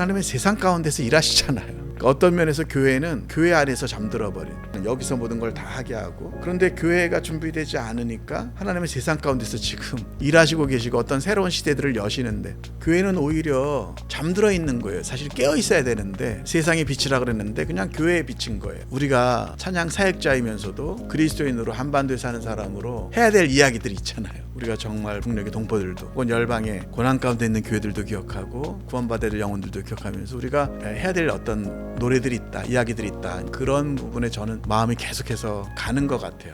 하나님은 세상 가운데서 일하시잖아요. 어떤 면에서 교회는 교회 안에서 잠들어 버린, 여기서 모든 걸 다 하게 하고, 그런데 교회가 준비되지 않으니까 하나님은 세상 가운데서 지금 일하시고 계시고 어떤 새로운 시대들을 여시는데, 교회는 오히려 잠들어 있는 거예요. 사실 깨어 있어야 되는데 세상의 빛이라 그랬는데 그냥 교회의 빛인 거예요. 우리가 찬양 사역자이면서도 그리스도인으로 한반도에 사는 사람으로 해야 될 이야기들이 있잖아요. 우리가 정말 북녘의 동포들도 혹은 열방의 고난 가운데 있는 교회들도 기억하고 구원받아야 될 영혼들도 기억하면서 우리가 해야 될 어떤 노래들이 있다, 이야기들이 있다. 그런 부분에 저는 마음이 계속해서 가는 것 같아요.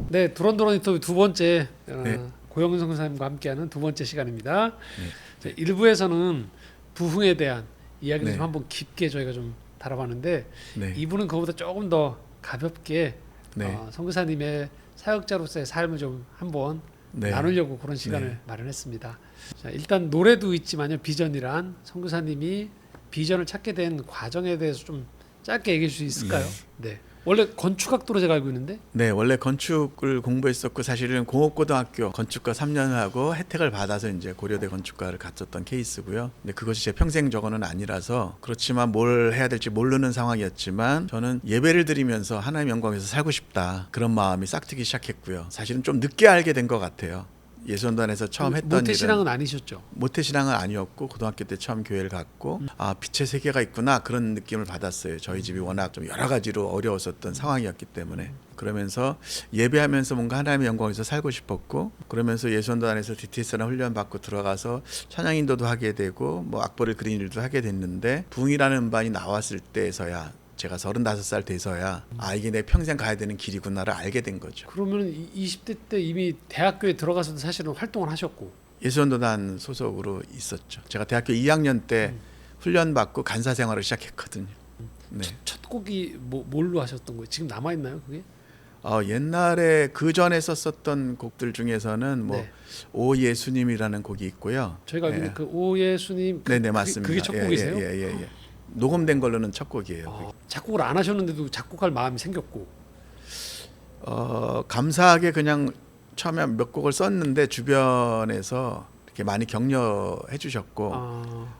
네, 두런두런 인터뷰 두 번째 네. 고영선 선생님과 함께하는 두 번째 시간입니다. 네. 자, 1부에서는 부흥에 대한 이야기를 네. 좀 한번 깊게 저희가 좀 다뤄봤는데 네. 2부는 그보다 조금 더 가볍게 네. 선교사님의 사역자로서의 삶을 좀 한번 네. 나누려고 그런 시간을 네. 마련했습니다. 자, 일단 노래도 있지만요, 비전이란 선교사님이 비전을 찾게 된 과정에 대해서 좀 짧게 얘기해 주실 수 있을까요? 네. 원래 건축학도로 제가 알고 있는데. 네, 원래 건축을 공부했었고 사실은 공업고등학교 건축과 3년을 하고 혜택을 받아서 이제 고려대 건축과를 갔었던 케이스고요. 근데 그것이 제 평생 저거는 아니라서, 그렇지만 뭘 해야 될지 모르는 상황이었지만 저는 예배를 드리면서 하나님의 영광에서 살고 싶다, 그런 마음이 싹트기 시작했고요. 사실은 좀 늦게 알게 된 것 같아요. 예수원단에서 처음 했던 일은 모태신앙은 아니셨죠? 모태신앙은 아니었고 고등학교 때 처음 교회를 갔고 아, 빛의 세계가 있구나, 그런 느낌을 받았어요. 저희 집이 워낙 좀 여러 가지로 어려웠었던 상황이었기 때문에. 그러면서 예배하면서 뭔가 하나님의 영광에서 살고 싶었고, 그러면서 예수원단에서 DTS나 훈련 받고 들어가서 찬양 인도도 하게 되고 뭐 악보를 그리는 일도 하게 됐는데, 부흥이라는 음반이 나왔을 때에서야, 제가 35살 돼서야 아, 이게 내 평생 가야 되는 길이구나를 알게 된 거죠. 그러면 20대 때 이미 대학교에 들어가서도 사실은 활동을 하셨고. 예수원도단 소속으로 있었죠. 제가 대학교 2학년 때 훈련 받고 간사 생활을 시작했거든요. 네. 첫 곡이 뭘로 하셨던 거예요? 지금 남아 있나요, 그게? 옛날에 그 전에 썼었던 곡들 중에서는 뭐 네. 오 예수님이라는 곡이 있고요. 저희가 알고 있는 그 오예수님. 네네, 맞습니다. 그게 첫 곡이세요? 예. 녹음된 걸로는 첫 곡이에요. 작곡을 안 하셨는데도 작곡할 마음이 생겼고. 감사하게 그냥 처음에 몇 곡을 썼는데 주변에서 이렇게 많이 격려해 주셨고,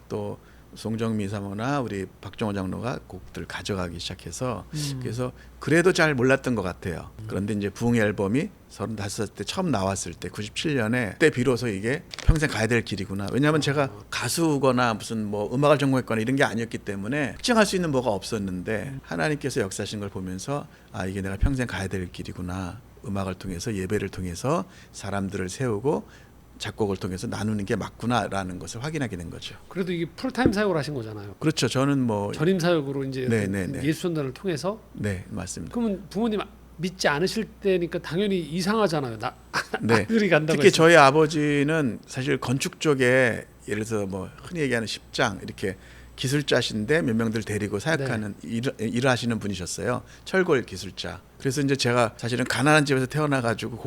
또 송정미 사모나 우리 박정호 장로가 곡들 가져가기 시작해서 그래서 그래도 잘 몰랐던 것 같아요. 그런데 이제 부흥의 앨범이 35살 때 처음 나왔을 때 97년에 그때 비로소 이게 평생 가야 될 길이구나. 왜냐하면 제가 가수거나 무슨 뭐 음악을 전공했거나 이런 게 아니었기 때문에 특정할 수 있는 뭐가 없었는데, 하나님께서 역사하신 걸 보면서 아, 이게 내가 평생 가야 될 길이구나. 음악을 통해서, 예배를 통해서 사람들을 세우고 작곡을 통해서 나누는 게 맞구나라는 것을 확인하게 된 거죠. 그래도 이게 풀타임 사역을 하신 거잖아요. 그렇죠. 저는 뭐 전임 사역으로 이제 네. 예수전단을 통해서. 네, 맞습니다. 그러면 부모님 믿지 않으실 때니까 당연히 이상하잖아요. 네. 아들이 간다고. 특히 저희 아버지는 사실 건축 쪽에, 예를 들어서 뭐 흔히 얘기하는 십장 이렇게 기술자신데 몇 명들 데리고 사역하는 일을 하시는 분이셨어요. 철골 기술자. 그래서 이제 제가 사실은 가난한 집에서 태어나가지고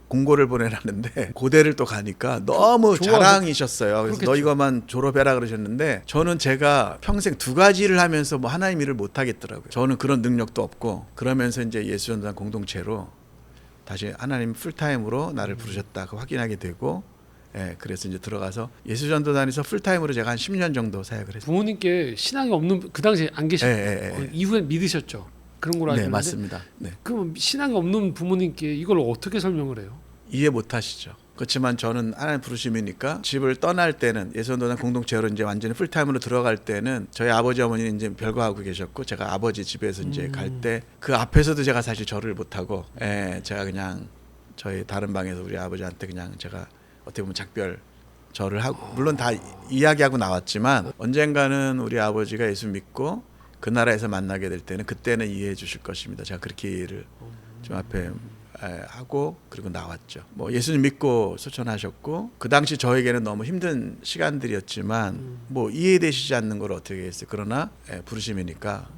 공고를 보내라는데 고대를 또 가니까 너무 자랑이셨어요. 그래서 너 이거만 졸업해라 그러셨는데, 저는 제가 평생 두 가지 일을 하면서 뭐 하나님 일을 못 하겠더라고요. 저는 그런 능력도 없고. 그러면서 이제 예수전단 공동체로 다시 하나님 풀타임으로 나를 부르셨다고 확인하게 되고, 예, 그래서 이제 들어가서 예수전도단에서 풀타임으로 제가 한 10년 정도 사역을 했어요. 부모님께 신앙이 없는, 그 당시에 안 계셨고 이후엔 믿으셨죠? 그런 걸로 알고 있는데. 네, 맞습니다. 네. 그럼 신앙이 없는 부모님께 이걸 어떻게 설명을 해요? 이해 못 하시죠. 그렇지만 저는 하나님 부르심이니까 집을 떠날 때는, 예수전도단 공동체로 이제 완전히 풀타임으로 들어갈 때는 저희 아버지 어머니는 이제 별거하고 계셨고, 제가 아버지 집에서 이제 갈 때 그 앞에서도 제가 사실 절을 못 하고, 제가 그냥 저희 다른 방에서 우리 아버지한테 그냥 제가 어떻게 보면 작별 절을 하고, 물론 다 이야기하고 나왔지만 언젠가는 우리 아버지가 예수 믿고 그 나라에서 만나게 될 때는 그때는 이해해 주실 것입니다. 제가 그렇게 이해를 좀 앞에 하고 그리고 나왔죠. 뭐 예수님 믿고 소천하셨고, 그 당시 저에게는 너무 힘든 시간들이었지만 뭐 이해되시지 않는 걸 어떻게 했어요. 그러나 부르심이니까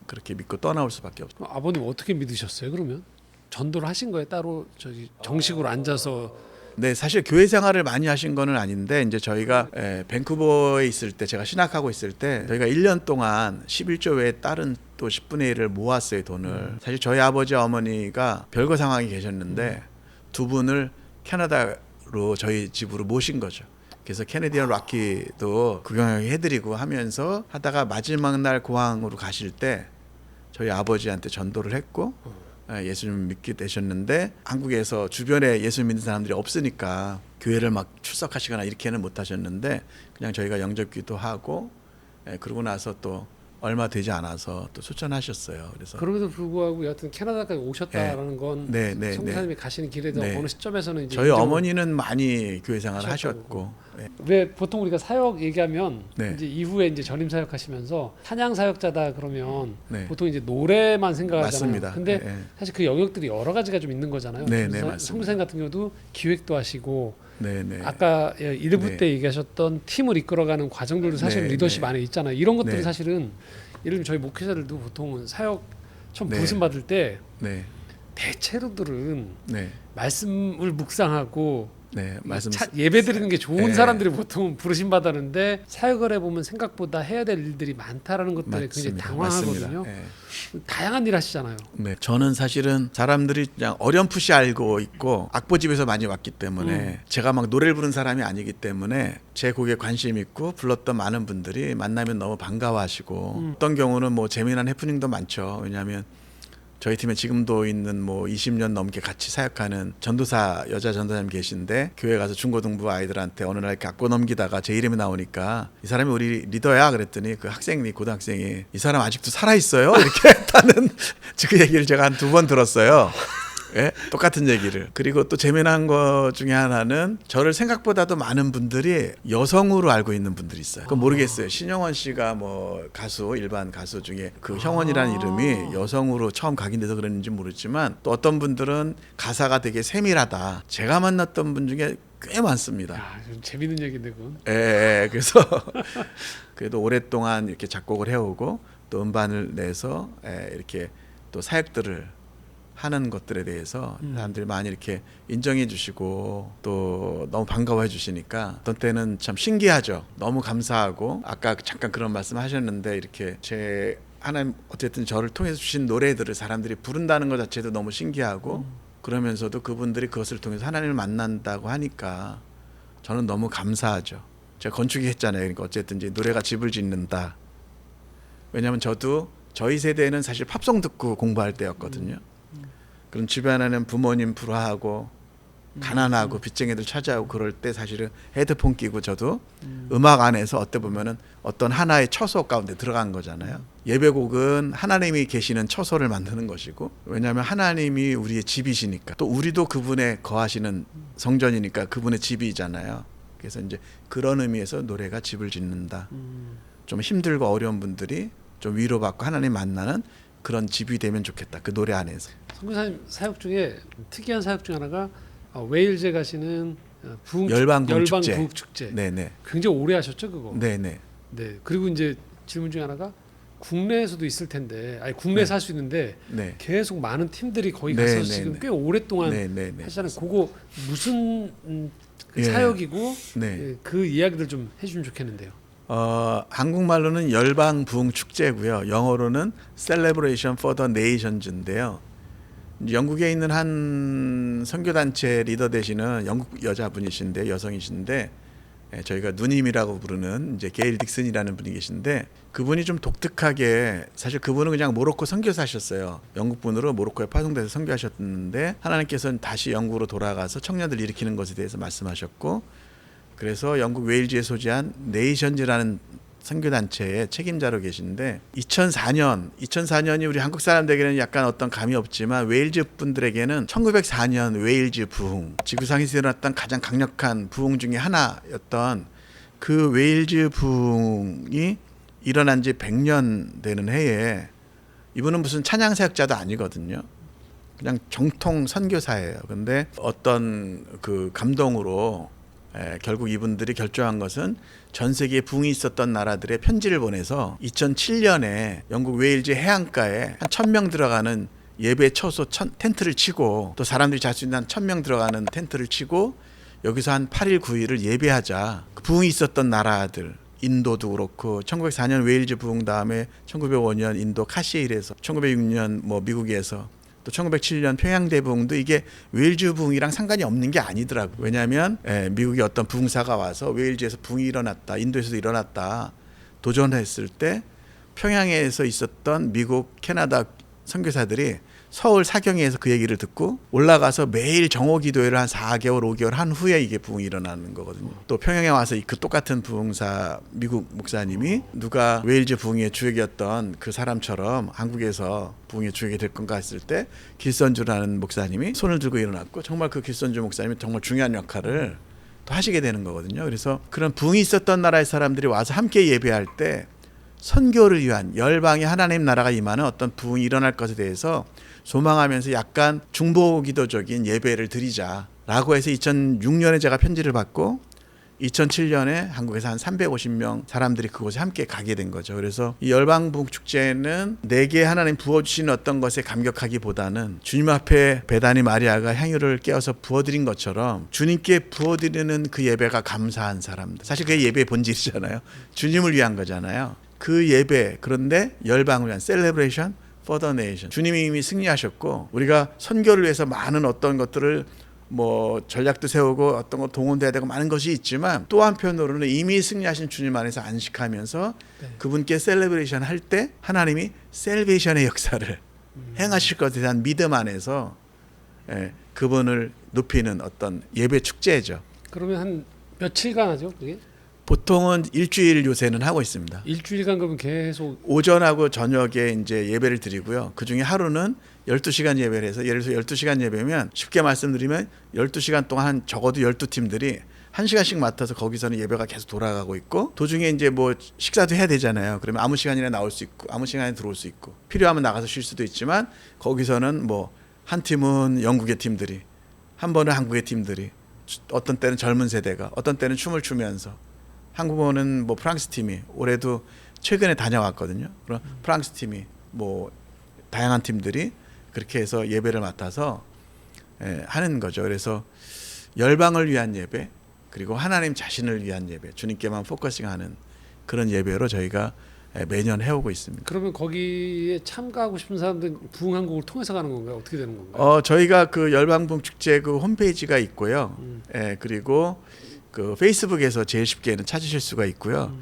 그렇게 믿고 떠나올 수밖에 없어요. 아버님 어떻게 믿으셨어요? 그러면 전도를 하신 거예요? 따로 저기 정식으로 앉아서? 네, 사실 교회 생활을 많이 하신 거는 아닌데, 이제 저희가 밴쿠버에 있을 때, 제가 신학하고 있을 때 저희가 1년 동안 11조 외에 다른 또 10분의 1을 모았어요, 돈을. 사실 저희 아버지 어머니가 별거 상황이 계셨는데 두 분을 캐나다로 로 저희 집으로 모신 거죠. 그래서 캐네디언 락키도 구경해드리고 하면서 하다가 마지막 날 고항으로 가실 때 저희 아버지한테 전도를 했고 예수님 믿게 되셨는데 한국에서 주변에 예수 믿는 사람들이 없으니까 교회를 막 출석하시거나 이렇게는 못 하셨는데 그냥 저희가 영접기도 하고 그러고 나서 또 얼마 되지 않아서 또 초청하셨어요. 그래서 그럼에도 불구하고 여하튼 캐나다까지 오셨다라는 건 성교사님이 가시는 길에도 어느 시점에서는 이제 저희 어머니는 많이 교회 생활을 하셨고 왜 보통 우리가 사역 얘기하면 네. 이제 이후에 이제 전임 사역하시면서 찬양 사역자다 그러면 네. 보통 이제 노래만 생각하잖아요. 맞습니다. 근데 네. 사실 그 영역들이 여러 가지가 좀 있는 거잖아요. 네, 네, 맞습니다. 성교사님 같은 경우도 기획도 하시고 네, 네. 아까 일부 때 얘기하셨던 팀을 이끌어가는 과정들도 사실 리더십 안에 있잖아요. 이런 것들은 사실은 예를 들면 저희 목회자들도 보통은 사역 처음 부르심 받을 때 대체로들은 말씀을 묵상하고 예배 드리는 게 좋은 사람들이 보통 부르심 받았는데 사역을 해보면 생각보다 해야 될 일들이 많다라는 것들에 굉장히 당황하거든요. 다양한 일 하시잖아요. 네, 저는 사실은 사람들이 그냥 어렴풋이 알고 있고 악보집에서 많이 왔기 때문에 제가 막 노래를 부르는 사람이 아니기 때문에 제 곡에 관심 있고 불렀던 많은 분들이 만나면 너무 반가워하시고 어떤 경우는 뭐 재미난 해프닝도 많죠. 왜냐하면 저희 팀에 지금도 있는 뭐 20년 넘게 같이 사역하는 전도사 여자 전도사님 계신데 교회 가서 중고등부 아이들한테 어느 날 이렇게 악보 넘기다가 제 이름이 나오니까 이 사람이 우리 리더야 그랬더니 그 학생이 고등학생이 이 사람 아직도 살아 있어요 이렇게 했다는 그 얘기를 제가 한 2번 들었어요. 예? 똑같은 얘기를. 그리고 또 재미난 것 중에 하나는 저를 생각보다도 많은 분들이 여성으로 알고 있는 분들이 있어요. 그건 모르겠어요. 신영원 씨가 뭐 가수 일반 가수 중에 그 형원이라는 이름이 여성으로 처음 각인돼서 그랬는지 모르지만 또 어떤 분들은 가사가 되게 세밀하다. 제가 만났던 분 중에 꽤 많습니다. 야, 좀 재밌는 얘기인데 그건. 그래서 그래도 오랫동안 이렇게 작곡을 해오고 또 음반을 내서 이렇게 또 사역들을 하는 것들에 대해서 사람들이 많이 이렇게 인정해 주시고 또 너무 반가워해 주시니까 어떤 때는 참 신기하죠. 너무 감사하고 아까 잠깐 그런 말씀 하셨는데 이렇게 제 하나님 어쨌든 저를 통해서 주신 노래들을 사람들이 부른다는 것 자체도 너무 신기하고 그러면서도 그분들이 그것을 통해서 하나님을 만난다고 하니까 저는 너무 감사하죠. 제가 건축이 했잖아요. 그러니까 어쨌든 이제 노래가 집을 짓는다. 왜냐하면 저도 저희 세대는 사실 팝송 듣고 공부할 때였거든요. 그럼 주변에는 부모님 불화하고 가난하고 빚쟁이들 찾아오고 그럴 때 사실은 헤드폰 끼고 저도 음악 안에서 어때 보면은 어떤 하나의 처소 가운데 들어간 거잖아요. 예배곡은 하나님이 계시는 처소를 만드는 것이고 왜냐하면 하나님이 우리의 집이시니까 또 우리도 그분의 거하시는 성전이니까 그분의 집이잖아요. 그래서 이제 그런 의미에서 노래가 집을 짓는다. 좀 힘들고 어려운 분들이 좀 위로받고 하나님 만나는 그런 집이 되면 좋겠다. 그 노래 안에서. 선교사님 사역 중에 특이한 사역 중 하나가 웨일즈에 가시는 열방부흥 축제. 네네. 굉장히 오래 하셨죠 그거. 네네. 네. 그리고 이제 질문 중에 하나가 국내에서도 있을 텐데, 아니 국내에서 할 수 있는데 계속 많은 팀들이 거기 가서 지금 꽤 오랫동안 하시잖아요. 그거 무슨 사역이고 그 이야기들 좀 해주면 좋겠는데요. 한국말로는 열방부흥 축제고요. 영어로는 Celebration for the Nations인데요. 영국에 있는 한 선교단체 리더 되시는 영국 여자분이신데 여성이신데 저희가 누님이라고 부르는 이제 게일 딕슨이라는 분이 계신데 그분이 좀 독특하게 사실 그분은 그냥 모로코 선교사셨어요. 영국 분으로 모로코에 파송돼서 선교하셨는데 하나님께서는 다시 영국으로 돌아가서 청년들 일으키는 것에 대해서 말씀하셨고 그래서 영국 웨일즈에 소재한 네이션즈라는 선교단체의 책임자로 계신데 2004년이 우리 한국 사람들에게는 약간 어떤 감이 없지만 웨일즈 분들에게는 1904년 웨일즈 부흥 지구상에서 일어났던 가장 강력한 부흥 중에 하나였던 그 웨일즈 부흥이 일어난 지 100년 되는 해에 이분은 무슨 찬양 사역자도 아니거든요. 그냥 정통 선교사예요. 근데 어떤 그 감동으로 결국 이분들이 결정한 것은 전 세계에 붕이 있었던 나라들의 편지를 보내서 2007년에 영국 웨일즈 해안가에 한 1000명 들어가는 예배 처소 텐트를 치고 또 사람들이 잘 수 있는 한 1000명 들어가는 텐트를 치고 여기서 한 8일 9일을 예배하자. 그 부흥이 있었던 나라들 인도도 그렇고 1904년 웨일즈 부흥 다음에 1905년 인도 카시일에서 1906년 뭐 미국에서 또 또 1907년 평양 대부흥도 이게 웨일즈 부흥이랑 상관이 없는 게 아니더라고요. 왜냐하면 미국의 어떤 부흥사가 와서 웨일즈에서 부흥이 일어났다, 인도에서도 일어났다 도전했을 때 평양에서 있었던 미국, 캐나다 선교사들이 서울 사경에서 그 얘기를 듣고 올라가서 매일 정오 기도회를 한 4개월, 5개월 한 후에 이게 부흥이 일어나는 거거든요. 또 평양에 와서 그 똑같은 부흥사 미국 목사님이 누가 웨일즈 부흥의 주역이었던 그 사람처럼 한국에서 부흥의 주역이 될 건가 했을 때 길선주라는 목사님이 손을 들고 일어났고 정말 그 길선주 목사님이 정말 중요한 역할을 또 하시게 되는 거거든요. 그래서 그런 부흥이 있었던 나라의 사람들이 와서 함께 예배할 때 선교를 위한 열방의 하나님 나라가 임하는 어떤 부흥이 일어날 것에 대해서 소망하면서 약간 중보기도적인 예배를 드리자라고 해서 2006년에 제가 편지를 받고 2007년에 한국에서 한 350명 사람들이 그곳에 함께 가게 된 거죠. 그래서 이 열방부흥 축제는 내게 하나님 부어주신 어떤 것에 감격하기보다는 주님 앞에 베다니 마리아가 향유를 깨어서 부어드린 것처럼 주님께 부어드리는 그 예배가 감사한 사람들. 사실 그게 예배의 본질이잖아요. 주님을 위한 거잖아요. 그 예배, 그런데 열방을 위한 셀레브레이션 for the nation. 주님이 이미 승리하셨고 우리가 선교를 위해서 많은 어떤 것들을 뭐 전략도 세우고 어떤 거 동원돼야 되고 많은 것이 있지만 또 한편으로는 이미 승리하신 주님 안에서 안식하면서 그분께 셀레브레이션 할 때 하나님이 셀베이션의 역사를 행하실 것에 대한 믿음 안에서 그분을 높이는 어떤 예배 축제죠. 그러면 한 며칠간 하죠, 그게? 보통은 일주일 요새는 하고 있습니다. 일주일간 그러면 계속 오전하고 저녁에 이제 예배를 드리고요. 그중에 하루는 12시간 예배를 해서 예를 들어서 12시간 예배면 쉽게 말씀드리면 12시간 동안 적어도 12팀들이 1시간씩 맡아서 거기서는 예배가 계속 돌아가고 있고 도중에 이제 뭐 식사도 해야 되잖아요. 그러면 아무 시간이나 나올 수 있고 아무 시간에 들어올 수 있고 필요하면 나가서 쉴 수도 있지만 거기서는 뭐 한 팀은 영국의 팀들이 한 번은 한국의 팀들이 어떤 때는 젊은 세대가 어떤 때는 춤을 추면서 한국어는 뭐 프랑스 팀이 올해도 최근에 다녀왔거든요. 그럼 프랑스 팀이 뭐 다양한 팀들이 그렇게 해서 예배를 맡아서 하는 거죠. 그래서 열방을 위한 예배 그리고 하나님 자신을 위한 예배 주님께만 포커싱하는 그런 예배로 저희가 매년 해오고 있습니다. 그러면 거기에 참가하고 싶은 사람들 부흥한국을 통해서 가는 건가요? 어떻게 되는 건가요? 저희가 그 열방부흥 축제 그 홈페이지가 있고요. 그리고 그 페이스북에서 제일 쉽게는 찾으실 수가 있고요.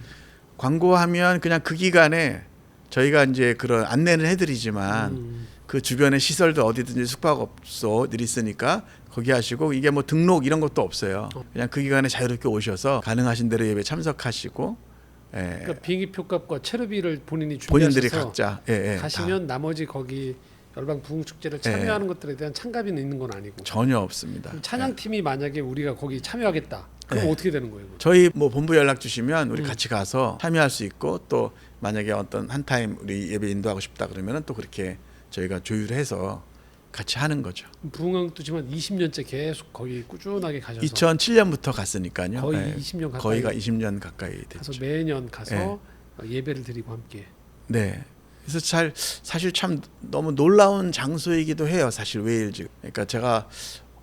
광고하면 그냥 그 기간에 저희가 이제 그런 안내는 해드리지만 그 주변에 시설도 어디든지 숙박업소들이 있으니까 거기 하시고 이게 뭐 등록 이런 것도 없어요. 그냥 그 기간에 자유롭게 오셔서 가능하신 대로 예배 참석하시고. 그러니까 비행기 표값과 체류비를 본인이 준비하셔서 본인들이 각자 가시면 나머지 거기 열방 부흥 축제를 참여하는 것들에 대한 참가비는 있는 건 아니고 전혀 없습니다. 찬양팀이 만약에 우리가 거기 참여하겠다. 그럼 어떻게 되는 거예요? 저희 뭐 본부 연락 주시면 우리 같이 가서 참여할 수 있고 또 만약에 어떤 한 타임 우리 예배 인도하고 싶다 그러면은 또 그렇게 저희가 조율해서 같이 하는 거죠. 부흥왕도 지금 20년째 계속 거기 꾸준하게 가셔서 2007년부터 갔으니까요. 거의 20년 가까이 거의가 20년 가까이 됐죠. 가서 매년 가서 예배를 드리고 함께. 네. 그래서 사실 참 너무 놀라운 장소이기도 해요. 사실 웨일즈. 그러니까 제가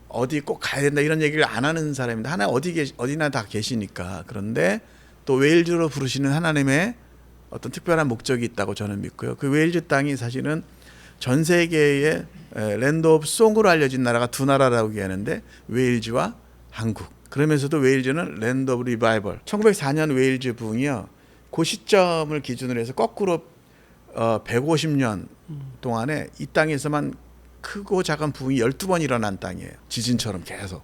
어디 꼭 가야 된다 이런 얘기를 안 하는 사람인데 하나 어디나 다 계시니까. 그런데 또 웨일즈로 부르시는 하나님의 어떤 특별한 목적이 있다고 저는 믿고요. 그 웨일즈 땅이 사실은 전 세계의 랜드 오브 송으로 알려진 나라가 두 나라라고 얘기하는데 웨일즈와 한국. 그러면서도 웨일즈는 랜드 오브 리바이벌. 1904년 웨일즈 부흥이요. 그 시점을 기준으로 해서 거꾸로 150년 동안에 이 땅에서만 크고 작은 부흥이 12번 일어난 땅이에요. 지진처럼 계속.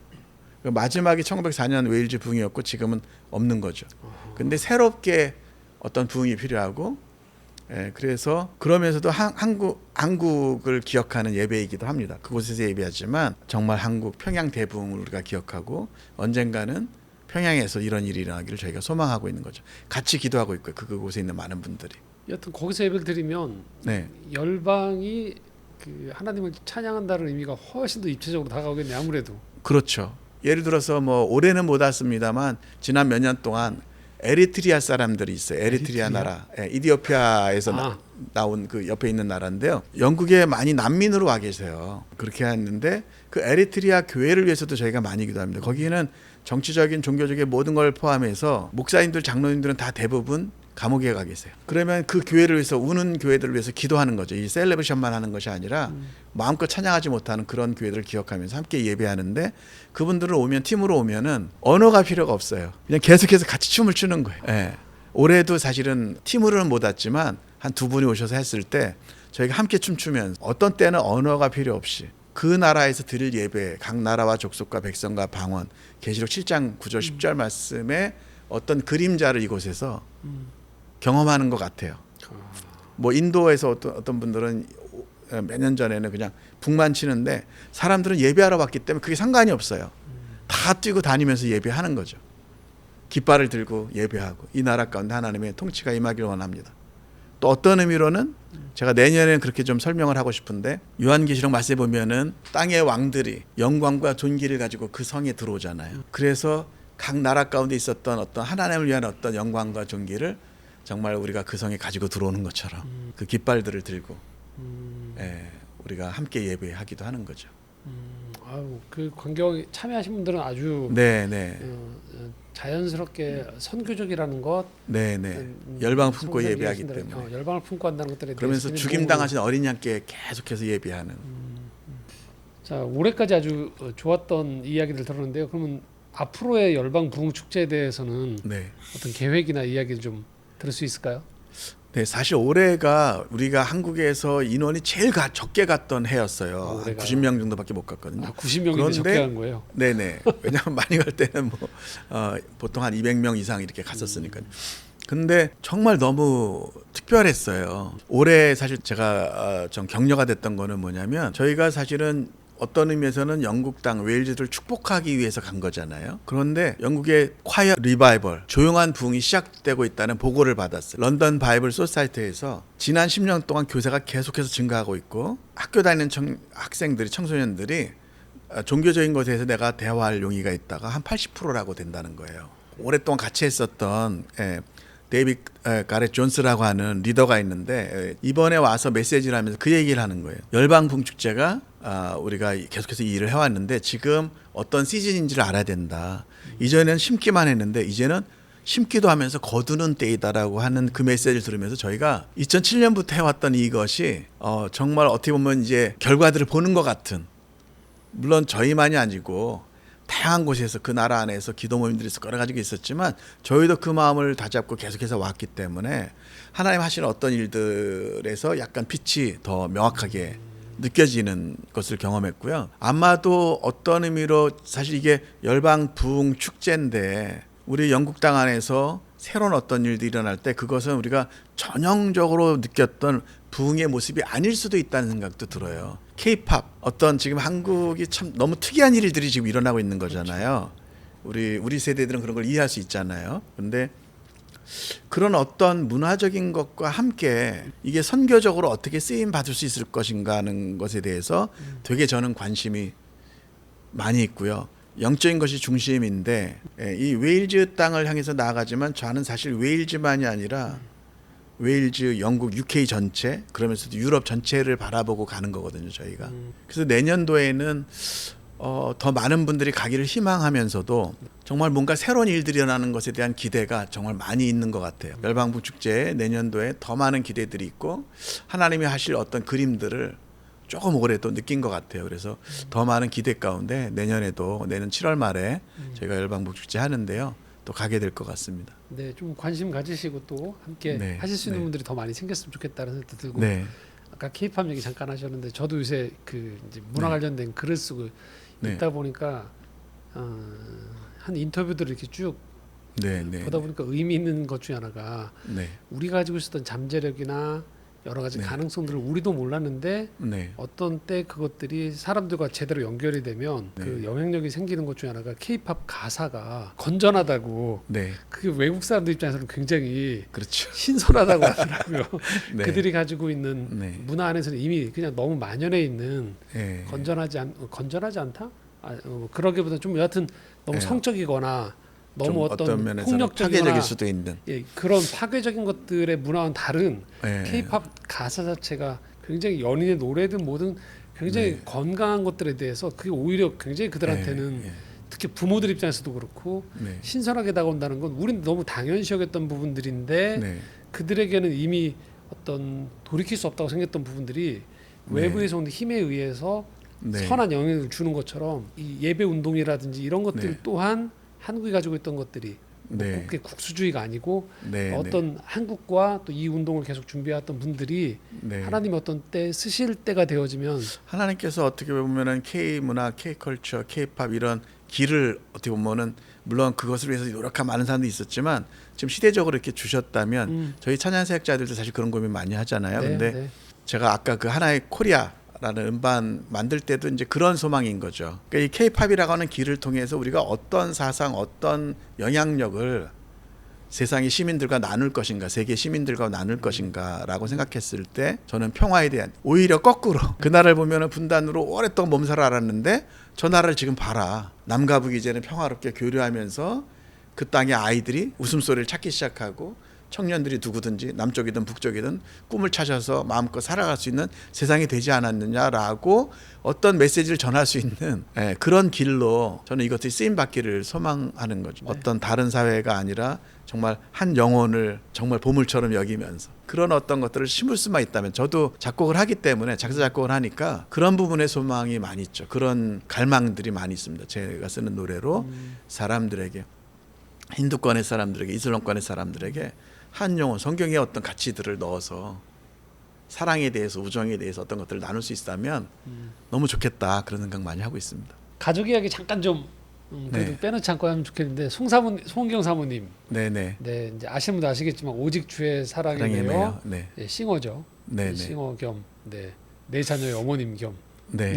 마지막이 1904년 웨일즈 부흥이었고 지금은 없는 거죠. 근데 새롭게 어떤 부흥이 필요하고 그래서 그러면서도 한국을 기억하는 예배이기도 합니다. 그곳에서 예배하지만 정말 한국 평양 대부흥을 우리가 기억하고 언젠가는 평양에서 이런 일이 일어나기를 저희가 소망하고 있는 거죠. 같이 기도하고 있고요. 그곳에 있는 많은 분들이. 여튼 거기서 예배를 드리면 열방이 그 하나님을 찬양한다는 의미가 훨씬 더 입체적으로 다가오겠네요. 아무래도. 그렇죠. 예를 들어서 뭐 올해는 못 왔습니다만 지난 몇 년 동안 에리트리아 사람들이 있어요. 에리트리아 나라. 이디오피아에서 나온 그 옆에 있는 나라인데요. 영국에 많이 난민으로 와 계세요. 그렇게 했는데 그 에리트리아 교회를 위해서도 저희가 많이 기도합니다. 거기는 정치적인 종교적인 모든 걸 포함해서 목사님들 장로님들은 다 대부분 감옥에 가 계세요. 그러면 그 교회를 위해서 우는 교회들을 위해서 기도하는 거죠. 이 셀레브션만 하는 것이 아니라 마음껏 찬양하지 못하는 그런 교회들을 기억하면서 함께 예배하는데 그분들은 오면 팀으로 오면은 언어가 필요가 없어요. 그냥 계속해서 같이 춤을 추는 거예요. 예. 올해도 사실은 팀으로는 못 왔지만 한 두 분이 오셔서 했을 때 저희가 함께 춤추면 어떤 때는 언어가 필요 없이 그 나라에서 드릴 예배 각 나라와 족속과 백성과 방언 계시록 7장 9절 10절 말씀에 어떤 그림자를 이곳에서 경험하는 것 같아요. 뭐 인도에서 어떤 분들은 몇 년 전에는 그냥 북만 치는데 사람들은 예배하러 왔기 때문에 그게 상관이 없어요. 다 뛰고 다니면서 예배하는 거죠. 깃발을 들고 예배하고 이 나라 가운데 하나님의 통치가 임하기를 원합니다. 또 어떤 의미로는 제가 내년에는 그렇게 좀 설명을 하고 싶은데 요한계시록 말씀에 보면은 땅의 왕들이 영광과 존귀를 가지고 그 성에 들어오잖아요. 그래서 각 나라 가운데 있었던 어떤 하나님을 위한 어떤 영광과 존귀를 정말 우리가 그 성에 가지고 들어오는 것처럼 그 깃발들을 들고 우리가 함께 예배하기도 하는 거죠. 아유, 그 광경에 참여하신 분들은 아주 자연스럽게 선교적이라는 것, 열방을 품고 예배하기 때문에 열방을 품고 한다는 것들에 그러면서 죽임 당하신 어린 양께 계속해서 예배하는. 자, 올해까지 아주 좋았던 이야기를 들었는데요. 그러면 앞으로의 열방 부흥 축제에 대해서는 어떤 계획이나 이야기를 좀 들을 수 있을까요? 네, 사실 올해가 우리가 한국에서 인원이 제일 적게 갔던 해였어요. 한 90명 정도밖에 못 갔거든요. 90명인데 적게 간 거예요? 네네. 왜냐하면 많이 갈 때는 보통 한 200명 이상 이렇게 갔었으니까요. 근데 정말 너무 특별했어요. 올해 사실 제가 좀 격려가 됐던 거는 뭐냐면 저희가 사실은 어떤 의미에서는 영국 땅 웨일즈를 축복하기 위해서 간 거잖아요. 그런데 영국의 콰이어 리바이벌, 조용한 부흥이 시작되고 있다는 보고를 받았어요. 런던 바이블 소사이티에서 지난 10년 동안 교세가 계속해서 증가하고 있고 학교 다니는 학생들이 청소년들이 종교적인 것에 대해서 내가 대화할 용의가 있다가 한 80%라고 된다는 거예요. 오랫동안 같이 했었던 데이빗 가렛 존스라고 하는 리더가 있는데 이번에 와서 메시지를 하면서 그 얘기를 하는 거예요. 열방 부흥 축제가 우리가 계속해서 이 일을 해왔는데 지금 어떤 시즌인지를 알아야 된다. 이전에는 심기만 했는데 이제는 심기도 하면서 거두는 때이다라고 하는 그 메시지를 들으면서 저희가 2007년부터 해왔던 이것이 정말 어떻게 보면 이제 결과들을 보는 것 같은, 물론 저희만이 아니고 다양한 곳에서 그 나라 안에서 기도 모임들이 여러 가지가 있었지만 저희도 그 마음을 다잡고 계속해서 왔기 때문에 하나님 하시는 어떤 일들에서 약간 빛이 더 명확하게 느껴지는 것을 경험했고요. 아마도 어떤 의미로 사실 이게 열방 부흥 축제인데 우리 영국 땅 안에서 새로운 어떤 일들이 일어날 때 그것은 우리가 전형적으로 느꼈던 부흥의 모습이 아닐 수도 있다는 생각도 들어요. K-팝, 어떤 지금 한국이 참 너무 특이한 일들이 지금 일어나고 있는 거잖아요. 우리 세대들은 그런 걸 이해할 수 있잖아요. 그런데 그런 어떤 문화적인 것과 함께 이게 선교적으로 어떻게 쓰임 받을 수 있을 것인가 하는 것에 대해서 되게 저는 관심이 많이 있고요. 영적인 것이 중심인데 이 웨일즈 땅을 향해서 나아가지만 저는 사실 웨일즈만이 아니라 웨일즈, 영국, UK 전체, 그러면서도 유럽 전체를 바라보고 가는 거거든요, 저희가. 그래서 내년도에는 더 많은 분들이 가기를 희망하면서도 정말 뭔가 새로운 일들이 일어나는 것에 대한 기대가 정말 많이 있는 것 같아요. 열방부 축제에 내년도에 더 많은 기대들이 있고 하나님이 하실 어떤 그림들을 조금 올해도 느낀 것 같아요. 그래서 더 많은 기대 가운데 내년에도 내년 7월 말에 저희가 열방부 축제 하는데요. 또 가게 될 것 같습니다. 네, 좀 관심 가지시고 또 함께 하실 수 있는 분들이 더 많이 생겼으면 좋겠다는 생각도 들고 아까 K-팝 얘기 잠깐 하셨는데 저도 요새 그 이제 문화 관련된 글을 쓰고 있다 보니까 한 인터뷰들을 이렇게 쭉 보다 보니까 의미 있는 것 중에 하나가 우리가 가지고 있었던 잠재력이나 여러 가지 가능성들을 우리도 몰랐는데 어떤 때 그것들이 사람들과 제대로 연결이 되면 그 영향력이 생기는 것 중에 하나가 K-팝 가사가 건전하다고 그게 외국 사람들 입장에서는 굉장히 신선하다고 하더라고요. 그들이 가지고 있는 문화 안에서는 이미 그냥 너무 만연해 있는 건전하지 않다? 그러기보다 좀 여하튼 너무 성적이거나 너무 어떤 폭력적이거나 파괴적일 수도 있는 그런 파괴적인 것들의 문화와는 다른 K-팝 가사 자체가 굉장히 연인의 노래든 뭐든 굉장히 건강한 것들에 대해서 그게 오히려 굉장히 그들한테는 특히 부모들 입장에서도 그렇고 네. 신선하게 다가온다는 건 우리는 너무 당연시 여겼던 부분들인데 네. 그들에게는 이미 어떤 돌이킬 수 없다고 생각했던 부분들이 네. 외부에서 오는 힘에 의해서 네. 선한 영향을 주는 것처럼 이 예배 운동이라든지 이런 것들 네. 또한 한국이 가지고 있던 것들이 네. 그게 국수주의가 아니고 네. 어떤 한국과 또 이 운동을 계속 준비해왔던 분들이 네. 하나님 어떤 때 쓰실 때가 되어지면 하나님께서 어떻게 보면은 K 문화, K 컬처, K 팝 이런 길을 어떻게 보면은 물론 그것을 위해서 노력한 많은 사람도 있었지만 지금 시대적으로 이렇게 주셨다면 저희 찬양 사역자들도 사실 그런 고민 많이 하잖아요. 네, 근데 네. 제가 아까 그 하나의 코리아라는 음반 만들 때도 이제 그런 소망인 거죠. 그러니까 이 K-팝이라고 하는 길을 통해서 우리가 어떤 사상, 어떤 영향력을 세상의 시민들과 나눌 것인가, 세계 시민들과 나눌 것인가라고 생각했을 때 저는 평화에 대한 오히려 거꾸로 그 나라를 보면은 분단으로 오랫동안 몸살을 앓았는데 저 나라를 지금 봐라. 남과 북이 이제는 평화롭게 교류하면서 그 땅의 아이들이 웃음소리를 찾기 시작하고 청년들이 누구든지 남쪽이든 북쪽이든 꿈을 찾아서 마음껏 살아갈 수 있는 세상이 되지 않았느냐라고 어떤 메시지를 전할 수 있는 그런 길로 저는 이것들이 쓰임받기를 소망하는 거죠. 네. 어떤 다른 사회가 아니라 정말 한 영혼을 정말 보물처럼 여기면서 그런 어떤 것들을 심을 수만 있다면 저도 작곡을 하기 때문에 작사 작곡을 하니까 그런 부분에 소망이 많이 있죠. 그런 갈망들이 많이 있습니다. 제가 쓰는 노래로 사람들에게 힌두권의 사람들에게 이슬람권의 사람들에게 한 영혼 성경의 어떤 가치들을 넣어서 사랑에 대해서 우정에 대해서 어떤 것들을 나눌 수 있다면 너무 좋겠다 그런 생각 많이 하고 있습니다. 가족 이야기 잠깐 좀 그래도 네. 빼놓지 않고 하면 좋겠는데 송은경 사모님 네네. 네 이제 아시는 분도 아시겠지만 오직 주의 사랑에 매여 네. 네, 싱어죠. 네네. 싱어 겸 네 자녀의 어머님 겸 네.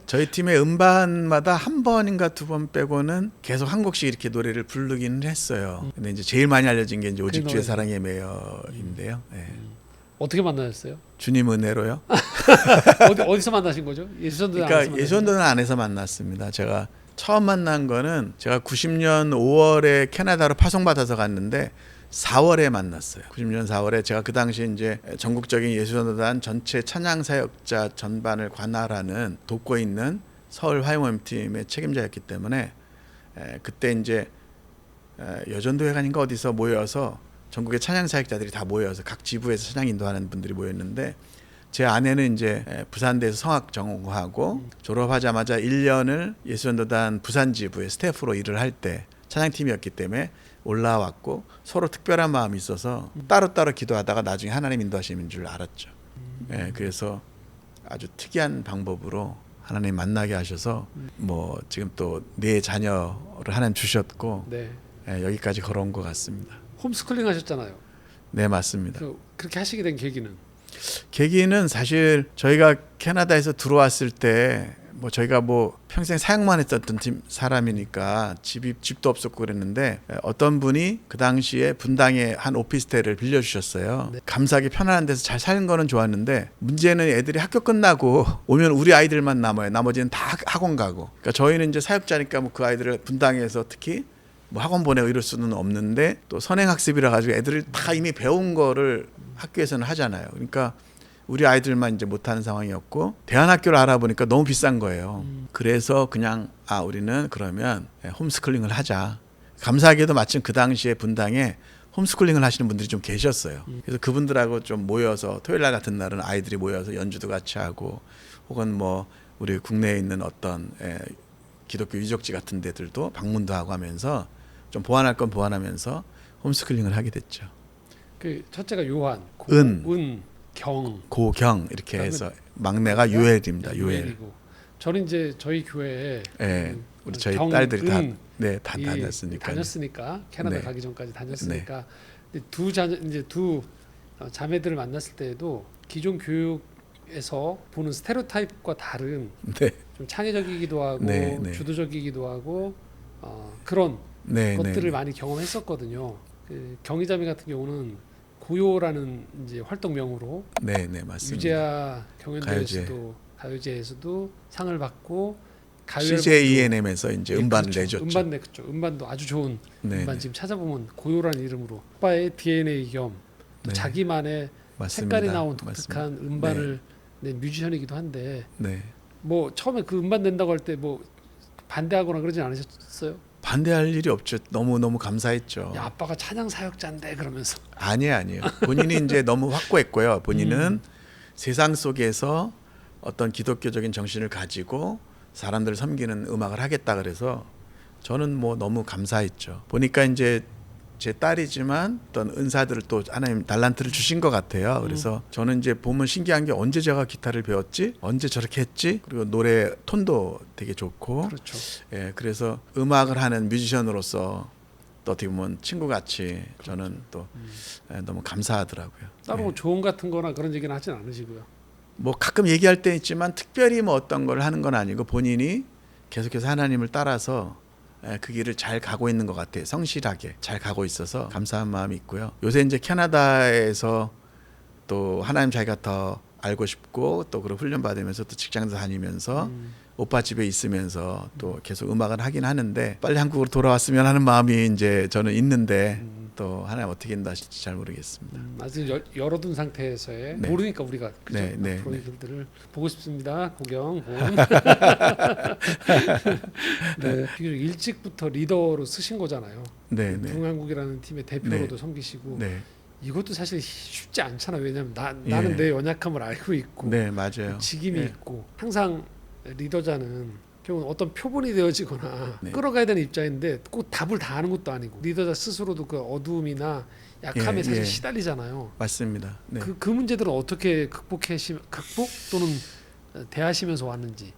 저희 팀의 음반마다 한 번인가 두 번 빼고는 계속 한 곡씩 이렇게 노래를 부르기는 했어요. 근데 이제 제일 많이 알려진 게 이제 오직 주의 사랑에 매여인데요. 네. 어떻게 만나셨어요? 주님 은혜로요. 어디서 만나신 거죠? 예수전도단 그러니까 예수전도단 안에서 만났습니다. 제가 처음 만난 거는 제가 90년 5월에 캐나다로 파송받아서 갔는데 4월에 만났어요. 90년 4월에 제가 그 당시 이제 전국적인 예수전도단 전체 찬양 사역자 전반을 관할하는 돕고 있는 서울 화요모임팀의 책임자였기 때문에 그때 이제 여전도회관인가 어디서 모여서 전국의 찬양 사역자들이 다 모여서 각 지부에서 찬양 인도하는 분들이 모였는데 제 아내는 이제 부산대에서 성악 전공하고 졸업하자마자 1년을 예수전도단 부산 지부의 스태프로 일을 할 때 찬양팀이었기 때문에 올라왔고 서로 특별한 마음이 있어서 따로따로 기도하다가 나중에 하나님 인도하시는 줄 알았죠. 그래서 아주 특이한 방법으로 하나님 만나게 하셔서 뭐 지금 또 네 자녀를 하나님 주셨고 네. 여기까지 걸어온 것 같습니다. 홈스쿨링 하셨잖아요. 네, 맞습니다. 그렇게 하시게 된 계기는? 계기는 사실 저희가 캐나다에서 들어왔을 때 뭐 저희가 뭐 평생 사역만 했던 사람이니까 집도 없었고 그랬는데 어떤 분이 그 당시에 분당에 한 오피스텔을 빌려주셨어요. 네. 감사하게 편안한 데서 잘 사는 거는 좋았는데 문제는 애들이 학교 끝나고 오면 우리 아이들만 남아요. 나머지는 다 학원 가고. 그러니까 저희는 이제 사역자니까 뭐 그 아이들을 분당에서 특히 뭐 학원 보내고 이럴 수는 없는데 또 선행학습이라 가지고 애들이 다 이미 배운 거를 학교에서는 하잖아요. 그러니까 우리 아이들만 이제 못하는 상황이었고 대안학교를 알아보니까 너무 비싼 거예요. 그래서 그냥 우리는 그러면 홈스쿨링을 하자. 감사하게도 마침 그 당시에 분당에 홈스쿨링을 하시는 분들이 좀 계셨어요. 그래서 그분들하고 좀 모여서 토요일 날 같은 날은 아이들이 모여서 연주도 같이 하고 혹은 뭐 우리 국내에 있는 어떤 기독교 유적지 같은 데들도 방문도 하고 하면서 좀 보완할 건 보완하면서 홈스쿨링을 하게 됐죠. 그 첫째가 요한, 경, 고경 이렇게 해서 막내가 유엘입니다. 유엘이고 저는 이제 저희 교회에 우리 저희 경, 딸들이 다 다녔으니까 캐나다 네. 가기 전까지 다녔으니까 근데 두 자매들을 만났을 때에도 기존 교육에서 보는 스테레오타입과 다른 좀 창의적이기도 하고 주도적이기도 하고 그런 것들을 많이 경험했었거든요. 그 경희자매 같은 경우는 고요라는 이제 활동명으로 맞습니다. 유재하 경연대회에서도 가요제에서도 상을 받고 CJENM에서 이제 음반을 내줬죠. 음반도 아주 좋은 음반 지금 찾아보면 고요라는 이름으로 오빠의 DNA 겸 또 자기만의 색깔이 나온 독특한 음반을 낸 뮤지션이기도 한데 뭐 처음에 그 음반 낸다고 할 때 뭐 반대하거나 그러진 않으셨어요? 반대할 일이 없죠. 너무 감사했죠. 야, 아빠가 찬양 사역자인데 그러면서. 아니에요. 본인이 이제 너무 확고했고요. 본인은 세상 속에서 어떤 기독교적인 정신을 가지고 사람들을 섬기는 음악을 하겠다 그래서 저는 뭐 너무 감사했죠. 보니까 이제 제 딸이지만 어떤 은사들을 또 하나님 달란트를 주신 것 같아요. 그래서 저는 이제 보면 신기한 게 언제 제가 기타를 배웠지? 언제 저렇게 했지? 그리고 노래 톤도 되게 좋고. 그렇죠. 예, 그래서 음악을 하는 뮤지션으로서 또 어떻게 보면 친구같이 저는 또 너무 감사하더라고요. 따로 뭐 조언 같은 거나 그런 얘기는 하진 않으시고요. 뭐 가끔 얘기할 때 있지만 특별히 뭐 어떤 걸 하는 건 아니고 본인이 계속해서 하나님을 따라서 그 길을 잘 가고 있는 것 같아요. 성실하게 잘 가고 있어서 감사한 마음이 있고요. 요새 이제 캐나다에서 또 하나님 자기가 더 알고 싶고 또 그런 훈련 받으면서 또 직장도 다니면서 오빠 집에 있으면서 또 계속 음악을 하긴 하는데 빨리 한국으로 돌아왔으면 하는 마음이 이제 저는 있는데 또 하나님 어떻게 인도하실지 잘 모르겠습니다. 아직 열어둔 상태에서의 네. 모르니까 우리가 그죠? 네. 프로이들을 보고 싶습니다. 구경. 네. 일찍부터 리더로 쓰신 거잖아요. 네. 중앙국이라는 팀의 대표로도 네. 섬기시고. 네. 이것도 사실 쉽지 않잖아. 왜냐하면 나는 내 연약함을 알고 있고, 네, 맞아요. 직임이 네. 있고 항상 리더자는 결국은 어떤 표본이 되어지거나 네. 끌어가야 되는 입장인데 꼭 답을 다 아는 것도 아니고 리더자 스스로도 그 어두움이나 약함에 사실 시달리잖아요. 맞습니다. 네. 그 문제들은 어떻게 극복 또는 대하시면서 왔는지.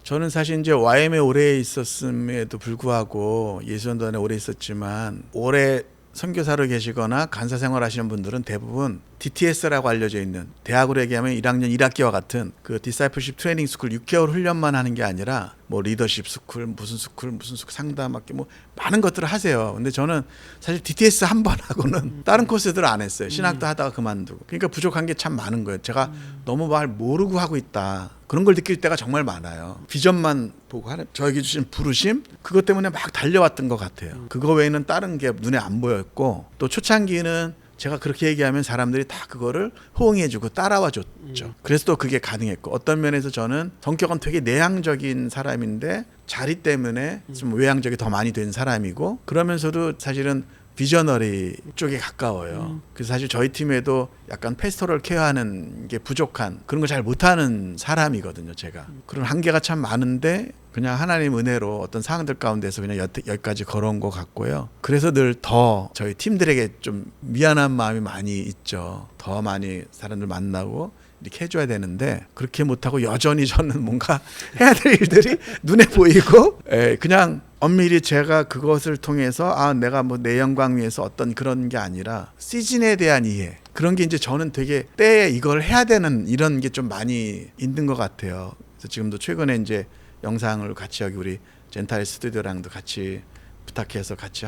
저는 사실 이제 YM에 오래 있었음에도 불구하고 예수전도단에 오래 있었지만 오래 선교사로 계시거나 간사 생활하시는 분들은 대부분 DTS라고 알려져 있는 대학으로 얘기하면 1학년 1학기와 같은 그 디사이플십 트레이닝 스쿨 6개월 훈련만 하는 게 아니라 뭐 리더십 스쿨 무슨 스쿨 상담학교 뭐 많은 것들을 하세요. 근데 저는 사실 DTS 한 번 하고는 다른 코스들을 안 했어요. 신학도 하다가 그만두고. 그러니까 부족한 게 참 많은 거예요. 제가 너무 말 모르고 하고 있다. 그런 걸 느낄 때가 정말 많아요. 비전만 보고 하는 저에게 주신 부르심 그것 때문에 막 달려왔던 것 같아요. 그거 외에는 다른 게 눈에 안 보였고 또 초창기는 제가 그렇게 얘기하면 사람들이 다 그거를 호응해주고 따라와 줬죠. 그래서 또 그게 가능했고 어떤 면에서 저는 성격은 되게 내향적인 사람인데 자리 때문에 좀 외향적이 더 많이 된 사람이고 그러면서도 사실은 비저너리 쪽에 가까워요. 그래서 사실 저희 팀에도 약간 페스토럴 케어하는 게 부족한 그런 걸 잘 못하는 사람이거든요. 제가 그런 한계가 참 많은데 그냥 하나님 은혜로 어떤 상황들 가운데서 그냥 여기까지 걸어온 것 같고요. 그래서 늘 더 저희 팀들에게 좀 미안한 마음이 많이 있죠. 더 많이 사람들 만나고 이렇게 해줘야 되는데 그렇게 못하고 여전히 저는 뭔가 해야 될 일들이 눈에 보이고 그냥 엄밀히 제가 그것을 통해서 내가 뭐 내 영광 위해서 어떤 그런 게 아니라 시즌에 대한 이해 그런 게 이제 저는 되게 때에 이걸 해야 되는 이런 게 좀 많이 있는 것 같아요. 그래서 지금도 최근에 이제 영상을 같이 여기 우리 젠타일 스튜디오랑도 같이 부탁해서 같이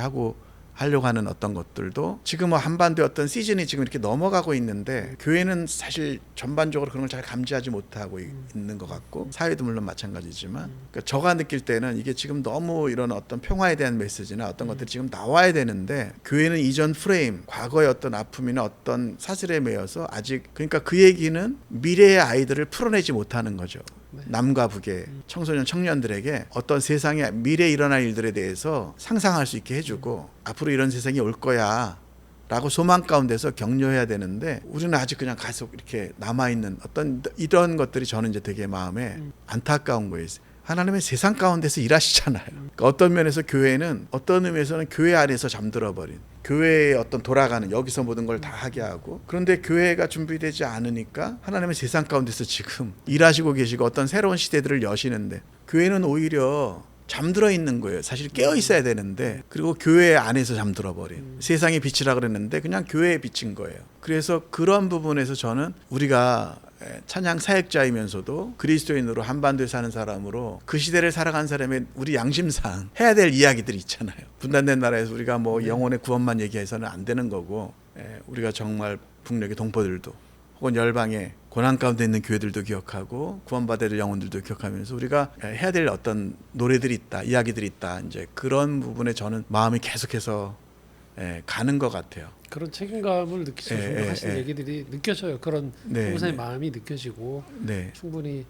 하려고 하는 어떤 것들도 지금 한반도의 어떤 시즌이 지금 이렇게 넘어가고 있는데 교회는 사실 전반적으로 그런 걸 잘 감지하지 못하고 있는 것 같고 사회도 물론 마찬가지지만 그러니까 제가 느낄 때는 이게 지금 너무 이런 어떤 평화에 대한 메시지나 어떤 것들이 지금 나와야 되는데 교회는 이전 프레임 과거의 어떤 아픔이나 어떤 사슬에 매여서 아직 그러니까 그 얘기는 미래의 아이들을 풀어내지 못하는 거죠. 남과 북의 청소년 청년들에게 어떤 세상에 미래에 일어날 일들에 대해서 상상할 수 있게 해주고 앞으로 이런 세상이 올 거야 라고 소망 가운데서 격려해야 되는데 우리는 아직 그냥 계속 이렇게 남아있는 어떤 이런 것들이 저는 이제 되게 마음에 안타까운 거예요. 하나님의 세상 가운데서 일하시잖아요. 그러니까 어떤 면에서 교회는 어떤 의미에서는 교회 안에서 잠들어버린 교회의 어떤 돌아가는 여기서 모든 걸 다 하게 하고 그런데 교회가 준비되지 않으니까 하나님의 세상 가운데서 지금 일하시고 계시고 어떤 새로운 시대들을 여시는데 교회는 오히려 잠들어 있는 거예요. 사실 깨어 있어야 되는데 그리고 교회 안에서 잠들어 버린 세상의 빛이라 그랬는데 그냥 교회의 빛인 거예요. 그래서 그런 부분에서 저는 우리가 찬양 사역자이면서도 그리스도인으로 한반도에 사는 사람으로 그 시대를 살아간 사람의 우리 양심상 해야 될 이야기들이 있잖아요. 분단된 나라에서 우리가 뭐 영혼의 구원만 얘기해서는 안 되는 거고 우리가 정말 북녘의 동포들도 혹은 열방의 고난 가운데 있는 교회들도 기억하고 구원받을 영혼들도 기억하면서 우리가 해야 될 어떤 노래들이 있다, 이야기들이 있다. 이제 그런 부분에 저는 마음이 계속해서 가는 것 같아요. 그런 책임감을 느끼시고 하시는 얘기들이 느껴져요. 그런 목사의 마음이 느껴지고 충분히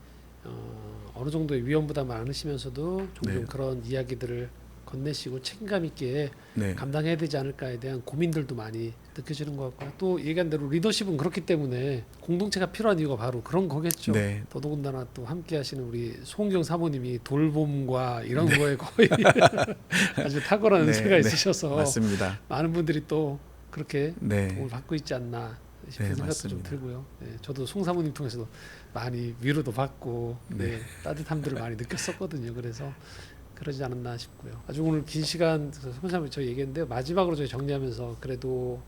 어느 정도의 위험 부담을 안으시면서도 종종 네. 그런 이야기들을 건네시고 책임감 있게 네. 감당해야 되지 않을까에 대한 고민들도 많이 느껴지는 것 같고요. 또 얘기한 대로 리더십은 그렇기 때문에 공동체가 필요한 이유가 바로 그런 거겠죠. 네. 더더군다나 또 함께 하시는 우리 송은경 사모님이 돌봄과 이런 네. 거에 거의 아주 탁월한 네, 은사가 네. 있으셔서 맞습니다. 많은 분들이 또 그렇게 네. 도움을 받고 있지 않나 싶은 네, 생각도 맞습니다. 좀 들고요. 네, 저도 송 사모님 통해서도 많이 위로도 받고 네. 따뜻함들을 많이 느꼈었거든요. 그래서 그러지 않았나 싶고요. 아주 오늘 긴 시간 송 사모님 저희 얘기했는데요. 마지막으로 저희 정리하면서 그래도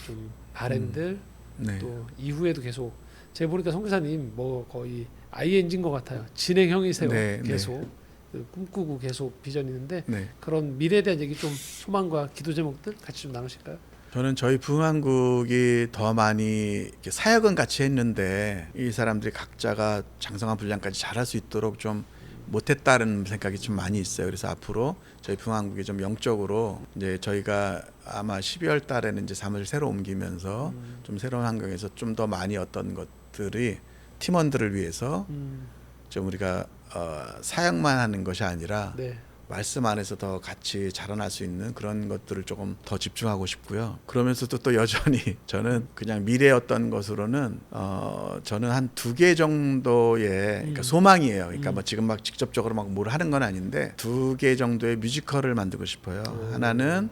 좀 바램들 네. 또 이후에도 계속 제가 보니까 송 교사님 뭐 거의 ING인 것 같아요. 진행형이세요. 네, 계속 꿈꾸고 계속 비전이 있는데 네. 그런 미래에 대한 얘기 좀 소망과 기도 제목들 같이 좀 나누실까요? 저는 저희 부흥한국이 더 많이 이렇게 사역은 같이 했는데 이 사람들이 각자가 장성한 분량까지 잘할 수 있도록 좀 못했다는 생각이 좀 많이 있어요. 그래서 앞으로 저희 부흥한국이 좀 영적으로 이제 저희가 아마 12월 달에는 이제 사무실 새로 옮기면서 좀 새로운 환경에서 좀 더 많이 어떤 것들이 팀원들을 위해서 좀 우리가 사역만 하는 것이 아니라 네. 말씀 안에서 더 같이 자라날 수 있는 그런 것들을 조금 더 집중하고 싶고요. 그러면서도 또 여전히 저는 그냥 미래의 어떤 것으로는 저는 한 2개 정도의 그러니까 소망이에요. 그러니까 뭐 지금 막 직접적으로 막 뭘 하는 건 아닌데 2개 정도의 뮤지컬을 만들고 싶어요. 하나는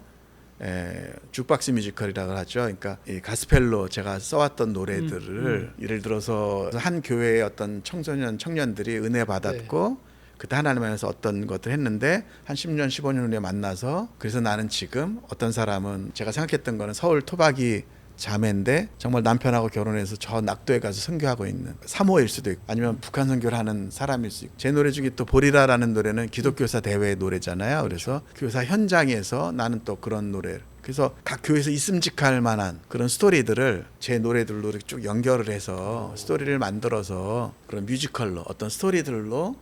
주박스 뮤지컬이라고 하죠. 그러니까 이 가스펠로 제가 써왔던 노래들을 예를 들어서 한 교회의 어떤 청년들이 은혜 받았고 그때 하나님 안에서 어떤 것들 했는데 한 10년 15년 후에 만나서 그래서 나는 지금 어떤 사람은 제가 생각했던 거는 서울 토박이 자매인데 정말 남편하고 결혼해서 저 낙도에 가서 선교하고 있는 사모일 수도 있고 아니면 북한 선교를 하는 사람일 수 있고 제 노래 중에 또 보리라라는 노래는 기독교사 대회 노래잖아요. 그래서 교사 현장에서 나는 또 그런 노래를 그래서 각 교회에서 있음직할 만한 그런 스토리들을 제 노래들로 이렇게 쭉 연결을 해서 스토리를 만들어서 그런 뮤지컬로 어떤 스토리들로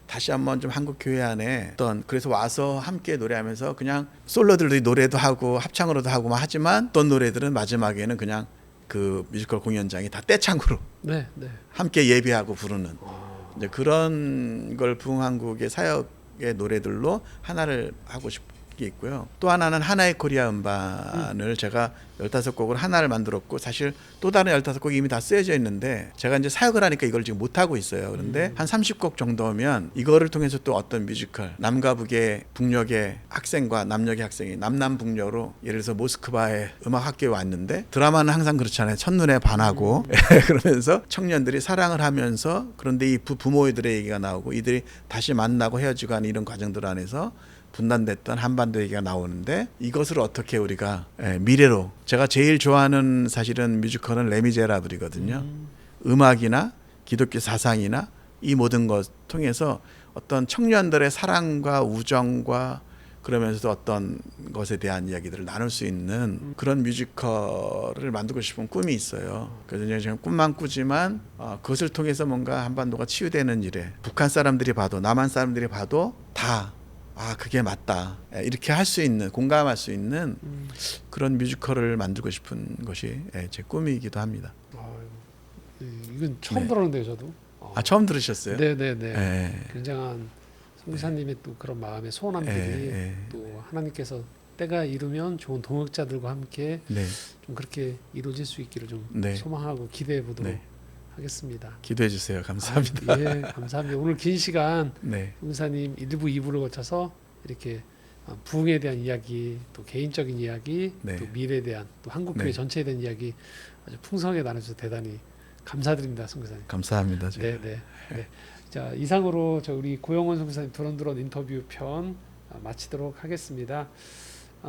다시 한번 좀 한국 교회 안에 어떤 그래서 와서 함께 노래하면서 그냥 솔로들도 노래도 하고 합창으로도 하고 막 하지만 어떤 노래들은 마지막에는 그냥 그 뮤지컬 공연장이 다 떼창으로 네. 함께 예배하고 부르는 이제 그런 걸 부흥한국의 사역의 노래들로 하나를 하고 싶게 있고요. 또 하나는 하나의 코리아 음반을 제가 15곡을 하나를 만들었고 사실 또 다른 15곡이 이미 다 쓰여져 있는데 제가 이제 사역을 하니까 이걸 지금 못하고 있어요. 그런데 한 30곡 정도면 이거를 통해서 또 어떤 뮤지컬 남과 북의 북녘의 학생과 남녘의 학생이 남남북녀로 예를 들어서 모스크바의 음악학교에 왔는데 드라마는 항상 그렇잖아요. 첫눈에 반하고 그러면서 청년들이 사랑을 하면서 그런데 이 부모들의 얘기가 나오고 이들이 다시 만나고 헤어지고 하는 이런 과정들 안에서 분단됐던 한반도 얘기가 나오는데 이것을 어떻게 우리가 미래로 제가 제일 좋아하는 사실은 뮤지컬은 레미제라블이거든요. 음악이나 기독교 사상이나 이 모든 것 통해서 어떤 청년들의 사랑과 우정과 그러면서도 어떤 것에 대한 이야기들을 나눌 수 있는 그런 뮤지컬을 만들고 싶은 꿈이 있어요. 그래서 지금 꿈만 꾸지만 그것을 통해서 뭔가 한반도가 치유되는 일에 북한 사람들이 봐도 남한 사람들이 봐도 다 그게 맞다. 이렇게 할 수 있는 공감할 수 있는 그런 뮤지컬을 만들고 싶은 것이 제 꿈이기도 합니다. 이건 처음 들었는데요, 저도. 처음 들으셨어요? 네네네. 굉장한 성교사님의 또 그런 마음의 소원함들이 또 하나님께서 때가 이르면 좋은 동역자들과 함께 좀 그렇게 이루어질 수 있기를 좀 소망하고 기대해 보도록 하겠습니다. 기도해 주세요. 감사합니다. 예, 감사합니다. 오늘 긴 시간 성교사님 1부, 2부를 거쳐서 이렇게 부흥에 대한 이야기, 또 개인적인 이야기, 또 미래에 대한, 또 한국교회 전체에 대한 이야기 아주 풍성하게 나눠주셔서 대단히 감사드립니다, 성교사님. 감사합니다. 네. 자, 이상으로 우리 고영원 성교사님 두런두런 인터뷰 편 마치도록 하겠습니다.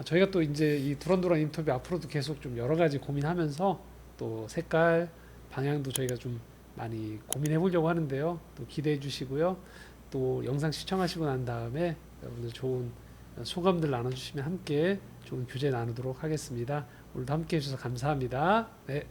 저희가 또 이제 이 두런두런 인터뷰 앞으로도 계속 좀 여러 가지 고민하면서 또 색깔, 방향도 저희가 좀 많이 고민해 보려고 하는데요. 또 기대해 주시고요. 또 영상 시청하시고 난 다음에 여러분들 좋은 소감들 나눠주시면 함께 좋은 교제 나누도록 하겠습니다. 오늘도 함께 해주셔서 감사합니다. 네.